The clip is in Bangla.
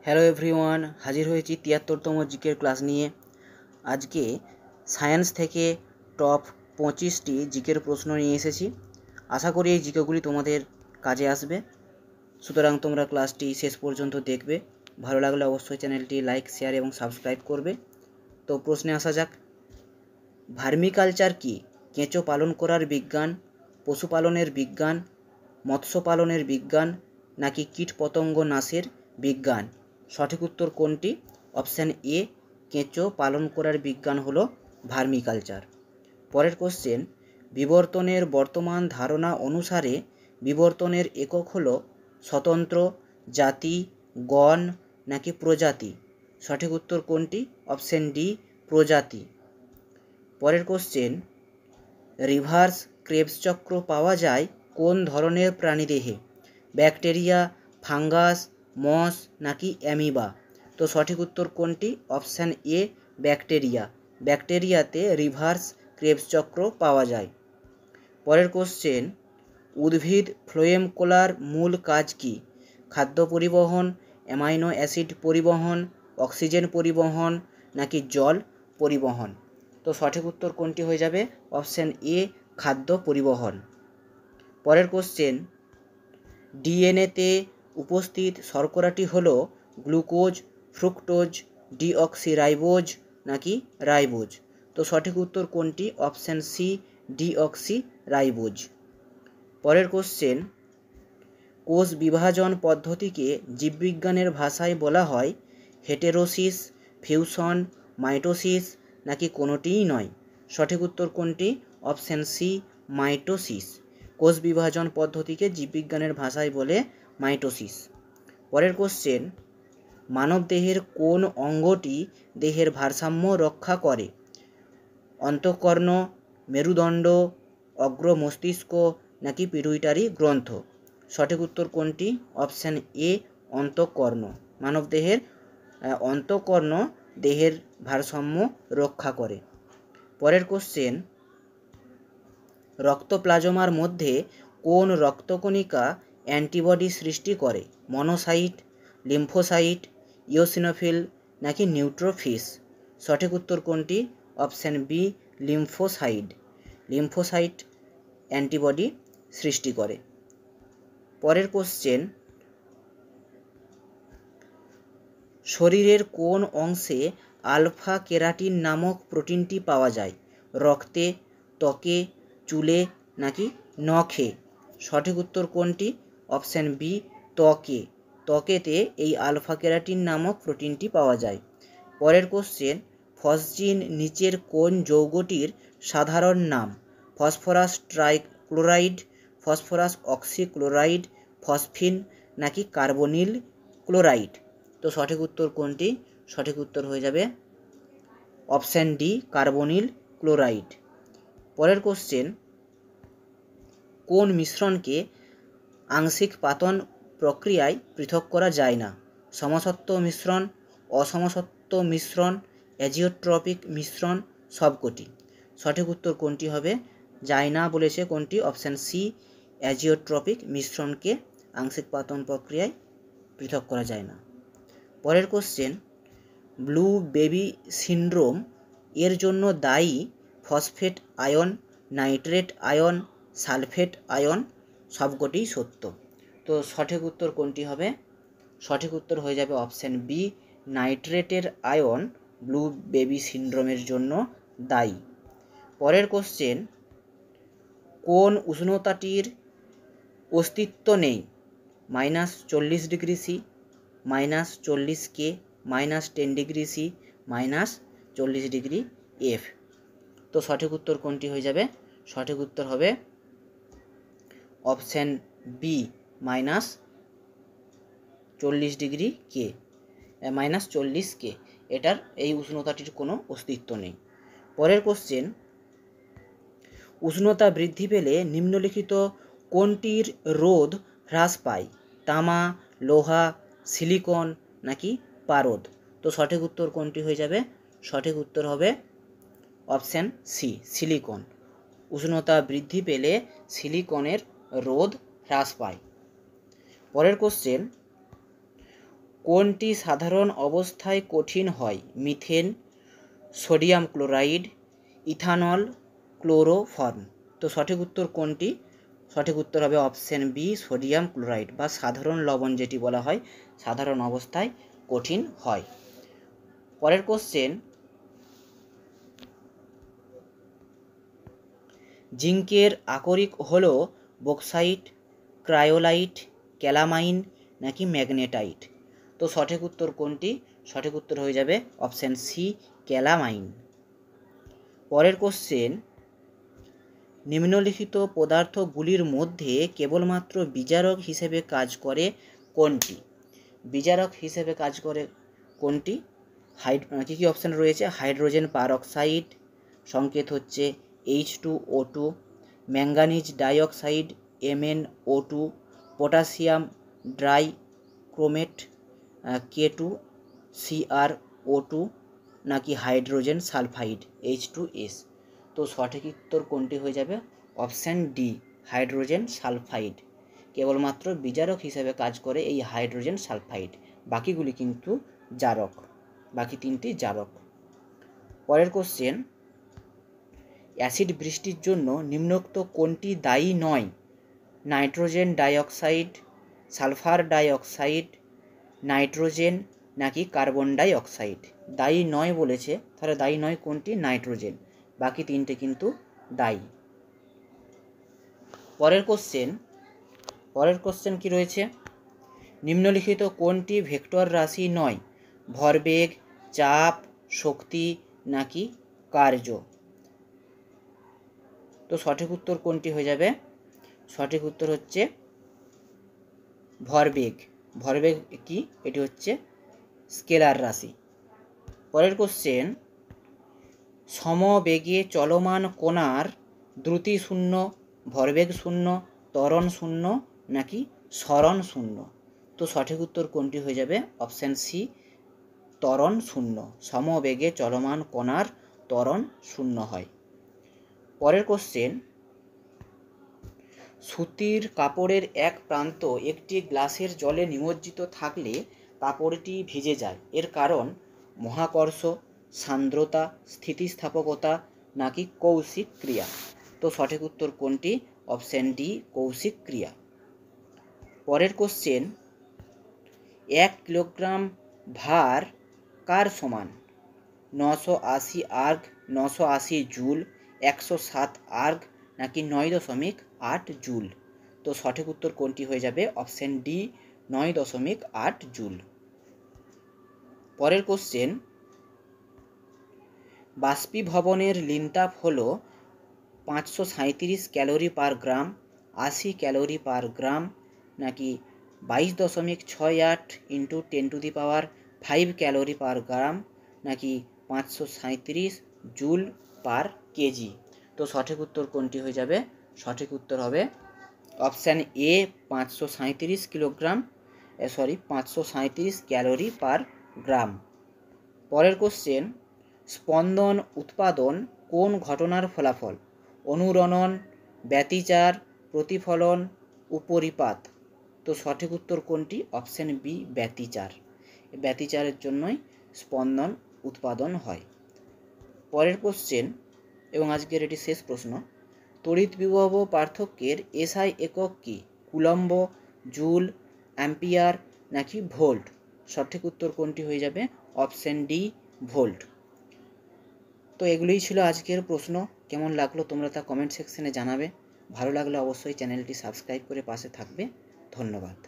হ্যালো এভরিওয়ান, হাজির হয়েছি ৭৩তম জিকের ক্লাস নিয়ে। আজকে সায়েন্স থেকে টপ 25টি জিকের প্রশ্ন নিয়ে এসেছি। আশা করি এই জিকেগুলি তোমাদের কাজে আসবে, সুতরাং তোমরা ক্লাসটি শেষ পর্যন্ত দেখবে। ভালো লাগলে অবশ্যই চ্যানেলটি লাইক, শেয়ার এবং সাবস্ক্রাইব করবে। তো প্রশ্নে আসা যাক। ভার্মিকালচার কি? কেঁচো পালন করার বিজ্ঞান, পশুপালনের বিজ্ঞান, মৎস্য পালনের বিজ্ঞান নাকি কীটপতঙ্গ নাশের বিজ্ঞান? সঠিক উত্তর কোনটি? অপশান এ, কেঁচো পালন করার বিজ্ঞান হলো ভার্মিকালচার। পরের কোশ্চেন, বিবর্তনের বর্তমান ধারণা অনুসারে বিবর্তনের একক হলো স্বতন্ত্র, জাতি, গণ নাকি প্রজাতি? সঠিক উত্তর কোনটি? অপশান ডি, প্রজাতি। পরের কোশ্চেন, রিভার্স ক্রেবস চক্র পাওয়া যায় কোন ধরনের প্রাণীদেহে? ব্যাকটেরিয়া, ফাঙ্গাস, মস নাকি অ্যামিবা? তো সঠিক উত্তর কোনটি? Option A, bacteria. ব্যাকটেরিয়াতে রিভার্স ক্রেবস চক্র পাওয়া যায়। পরের কোশ্চেন, উদ্ভিদ ফ্লোয়েম কোলার মূল কাজ কি? খাদ্য পরিবহন, অ্যামাইনো অ্যাসিড পরিবহন, অক্সিজেন পরিবহন নাকি জল পরিবহন? তো সঠিক উত্তর কোনটি হয়ে যাবে? অপশান এ, খাদ্য পরিবহন। পরের কোশ্চেন, ডিএনএতে উপস্থিত শর্করাটি হলো গ্লুকোজ, ফ্রুক্টোজ, ডিঅক্সিরাইবোজ নাকি রাইবোজ? তো সঠিক উত্তর কোনটি? Option C, deoxyribose. পরের কোশ্চেন, কোষ বিভাজন পদ্ধতিকে জীববিজ্ঞানের ভাষায় বলা হয় হেটেরোসিস, ফিউশন, মাইটোসিস নাকি কোনোটিই নয়? সঠিক উত্তর কোনটি? Option C, mitosis. কোষ বিভাজন পদ্ধতিকে জীববিজ্ঞানের ভাষায় বলে মাইটোসিস। পরের কোশ্চেন, মানবদেহের কোন অঙ্গটি দেহের ভারসাম্য রক্ষা করে? অন্তঃকর্ণ, মেরুদণ্ড, অগ্র মস্তিষ্ক নাকি পিটুইটারি গ্রন্থ? সঠিক উত্তর কোনটি? অপশান এ, অন্তঃকর্ণ। মানবদেহের অন্তঃকর্ণ দেহের ভারসাম্য রক্ষা করে। পরের কোশ্চেন, রক্ত প্লাজমার মধ্যে কোন রক্তকণিকা অ্যান্টিবডি সৃষ্টি করে? মনোসাইট, লিম্ফোসাইট, ইওসিনোফিল নাকি নিউট্রোফিস? সঠিক উত্তর কোনটি? Option B, lymphocyte. Lymphocyte antibody সৃষ্টি করে। পরের কোশ্চেন, শরীরের কোন অংশে আলফা কেরাটিন নামক প্রোটিনটি পাওয়া যায়? রক্তে, ত্বকে, চুলে নাকি নখে? সঠিক উত্তর কোনটি? অপশান বি, ত্বকে। ত্বকেতে এই আলফা কেরাটিন নামক প্রোটিনটি পাওয়া যায়। পরের কোশ্চেন, ফসজিন নিচের কোন যৌগটির সাধারণ নাম? Phosphorus trichloride, phosphorus oxychloride, phosphine নাকি কার্বনিল ক্লোরাইড? তো সঠিক উত্তর কোনটি? সঠিক উত্তর হয়ে যাবে অপশান ডি, কার্বনিল ক্লোরাইড। পরের কোশ্চেন, কোন মিশ্রণকে আংশিক পাতন প্রক্রিয়ায় পৃথক করা যায় না? সমসত্ব মিশ্রণ, অসমসত্ব মিশ্রণ, অ্যাজিওট্রপিক মিশ্রণ, সবকটি? সঠিক উত্তর কোনটি হবে? যায় না বলেছে কোনটি? অপশান সি, অ্যাজিওট্রপিক মিশ্রণকে আংশিক পাতন প্রক্রিয়ায় পৃথক করা যায় না। পরের কোশ্চেন, ব্লু বেবি সিনড্রোম এর জন্য দায়ী phosphate ion, nitrate ion, sulphate ion, সবকটিই সত্য। তো সঠিক উত্তর কোনটি হবে? সঠিক উত্তর হয়ে যাবে অপশান বি, নাইট্রেটের আয়ন ব্লু বেবি সিনড্রোমের জন্য দায়ী। পরের কোশ্চেন, কোন উষ্ণতাটির অস্তিত্ব নেই? -40 degree C, -40 K, -10 degree C, -40 degree F? তো সঠিক উত্তর কোনটি হয়ে যাবে? সঠিক উত্তর হবে option B, -40 degree K, -40 K. এটার এই উষ্ণতাটির কোনো অস্তিত্ব নেই। পরের কোশ্চেন, উষ্ণতা বৃদ্ধি পেলে নিম্নলিখিত কোনটির রোধ হ্রাস পায়? তামা, লোহা, সিলিকন নাকি পারদ? তো সঠিক উত্তর কোনটি হয়ে যাবে? সঠিক উত্তর হবে অপশান সি, সিলিকন। উষ্ণতা বৃদ্ধি পেলে সিলিকনের রোধ হ্রাস পায়। পরের কোশ্চেন, কোনটি সাধারণ অবস্থায় কঠিন হয়? Methane, sodium chloride, ethanol, chloroform. তো সঠিক উত্তর কোনটি? সঠিক উত্তর হবে অপশন বি, সোডিয়াম ক্লোরাইড বা সাধারণ লবণ যেটি বলা হয়, সাধারণ অবস্থায় কঠিন হয়। পরের কোশ্চেন, জিঙ্কের আকরিক হল বক্সাইট, ক্রায়োলাইট, ক্যালামাইন নাকি ম্যাগনেটাইট। তো সঠিক উত্তর কোনটি? সঠিক উত্তর হয়ে যাবে অপশন সি, ক্যালামাইন। পরের কোশ্চেন, নিম্নলিখিত পদার্থগুলির মধ্যে কেবলমাত্র বিজারক হিসেবে কাজ করে কোনটি? বিজারক হিসেবে কাজ করে কোনটি? কী কী অপশান রয়েছে? হাইড্রোজেন পারঅক্সাইড, সংকেত হচ্ছে H2O2, manganese dioxide MnO2, potassium ড্রাইক্রোমেট K2CrO2 নাকি হাইড্রোজেন সালফাইড H2S। তো সঠিক উত্তর কোনটি হয়ে যাবে? Option D, hydrogen sulphide. কেবলমাত্র বিজারক হিসেবে কাজ করে এই হাইড্রোজেন সালফাইড, বাকিগুলি কিন্তু জারক, বাকি তিনটি জারক। পরের কোশ্চেন, অ্যাসিড বৃষ্টির জন্য নিম্নোক্ত কোনটি দায়ী নয়? Nitrogen dioxide, sulphur dioxide, nitrogen নাকি কার্বন ডাইঅক্সাইড। দায়ী নয় বলেছে, তাহলে দায়ী নয় কোনটি? নাইট্রোজেন, বাকি তিনটে কিন্তু দায়ী। পরের কোশ্চেন কি রয়েছে? নিম্নলিখিত কোনটি ভেক্টর রাশি নয়? ভরবেগ, চাপ, শক্তি নাকি কার্য। তো সঠিক উত্তর কোনটি হয়ে যাবে? সঠিক উত্তর হচ্ছে ভরবেগ। ভরবেগ কি? এটি হচ্ছে স্কেলার রাশি। পরের কোশ্চেন, সমবেগে চলমান কণার দ্রুতি শূন্য, ভরবেগ শূন্য, ত্বরণ শূন্য নাকি সরণ শূন্য। তো সঠিক উত্তর কোনটি হয়ে যাবে? অপশান সি, ত্বরণ শূন্য। সমবেগে চলমান কণার ত্বরণ শূন্য হয়। পরের কোশ্চেন, সুতির কাপড়ের এক প্রান্ত একটি গ্লাসের জলে নিমজ্জিত থাকলে কাপড়টি ভিজে যায়, এর কারণ মহাকর্ষ, সান্দ্রতা, স্থিতিস্থাপকতা নাকি কৌশিক ক্রিয়া। তো সঠিক উত্তর কোনটি? অপশান ডি, কৌশিক ক্রিয়া। পরের কোশ্চেন, 1 কিলোগ্রাম ভার কার সমান? 980 আর্গ, 980 জুল, 107 আর্গ নাকি 9.8 জুল। তো সঠিক উত্তর কোনটি হয়ে যাবে? Option D, 9.8 joule. পরের কোশ্চেন, বাষ্পীভবনের লিনতাপ হল 537 ক্যালোরি পার গ্রাম, 80 ক্যালোরি পার গ্রাম নাকি 22.68 × 10⁵ ক্যালোরি পার গ্রাম নাকি 537 জুল পার কেজি। তো সঠিক উত্তর কোনটি হয়ে যাবে? সঠিক উত্তর হবে অপশান এ, 537 ক্যালোরি পার গ্রাম। পরের কোশ্চেন, স্পন্দন উৎপাদন কোন ঘটনার ফলাফল? অনুরণন, ব্যতিচার, প্রতিফলন, উপরিপাত। তো সঠিক উত্তর কোনটি? Option B, ব্যতিচার। ব্যতিচারের জন্যই স্পন্দন উৎপাদন হয়। পরের কোশ্চেন এবং আজকের এটি শেষ প্রশ্ন, তড়িৎ বিভব পার্থক্যের এসআই একক কি? কুলম্ব, জুল, অ্যাম্পিয়ার নাকি ভোল্ট। সঠিক উত্তর কোনটি হয়ে যাবে? Option D, volt. তো এগুলোই ছিল আজকের প্রশ্ন। কেমন লাগলো তোমরা তা কমেন্ট সেকশনে জানাবে। ভালো লাগলে অবশ্যই চ্যানেলটি সাবস্ক্রাইব করে পাশে থাকবে। ধন্যবাদ।